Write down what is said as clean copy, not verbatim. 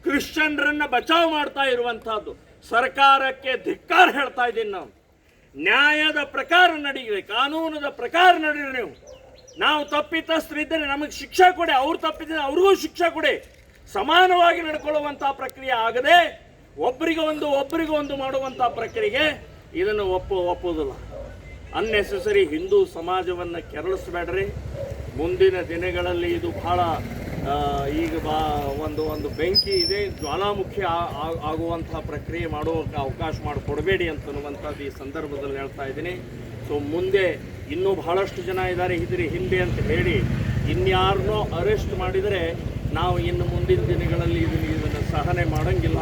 ಕ್ರಿಶ್ಚಿಯನ್ರನ್ನ ಬಚಾವ್ ಮಾಡ್ತಾ ಇರುವಂತಹದ್ದು. ಸರ್ಕಾರಕ್ಕೆ ಧಿಕ್ಕಾರ ಹೇಳ್ತಾ ಇದ್ದೀನಿ. ನಾವು ನ್ಯಾಯದ ಪ್ರಕಾರ ನಡೀರಿ, ಕಾನೂನದ ಪ್ರಕಾರ ನಡೀರಿ. ನಾವು ತಪ್ಪಿತಸ್ಥರಿದ್ದರೆ ನಮಗೆ ಶಿಕ್ಷೆ ಕೊಡಿ, ಅವ್ರು ತಪ್ಪಿದ್ರೆ ಅವ್ರಿಗೂ ಶಿಕ್ಷೆ ಕೊಡಿ. ಸಮಾನವಾಗಿ ನಡ್ಕೊಳ್ಳುವಂತಹ ಪ್ರಕ್ರಿಯೆ ಆಗದೆ ಒಬ್ಬರಿಗೊಂದು ಮಾಡುವಂತಹ ಪ್ರಕ್ರಿಯೆಗೆ ಇದನ್ನು ಒಪ್ಪುವುದಿಲ್ಲ. ಅನ್ನೆಸೆಸರಿ ಹಿಂದೂ ಸಮಾಜವನ್ನು ಕೆರಳಿಸಬೇಡ್ರಿ. ಮುಂದಿನ ದಿನಗಳಲ್ಲಿ ಇದು ಬಹಳ ಈಗ ಒಂದು ಬೆಂಕಿ ಇದೆ, ಜ್ವಾಲಾಮುಖಿ ಆಗುವಂತಹ ಪ್ರಕ್ರಿಯೆ ಮಾಡುವಕ್ಕೆ ಅವಕಾಶ ಮಾಡಿಕೊಡಬೇಡಿ ಅಂತನ್ನುವಂಥದ್ದು ಈ ಸಂದರ್ಭದಲ್ಲಿ ಹೇಳ್ತಾ ಇದ್ದೀನಿ. ಸೊ ಮುಂದೆ ಇನ್ನೂ ಬಹಳಷ್ಟು ಜನ ಇದ್ದಾರೆ ಇದ್ರ ಹಿಂದೆ ಅಂತ ಹೇಳಿ ಇನ್ಯಾರನ್ನೋ ಅರೆಸ್ಟ್ ಮಾಡಿದರೆ ನಾವು ಇನ್ನು ಮುಂದಿನ ದಿನಗಳಲ್ಲಿ ಇದನ್ನು ಸಹನೆ ಮಾಡೋಂಗಿಲ್ಲ.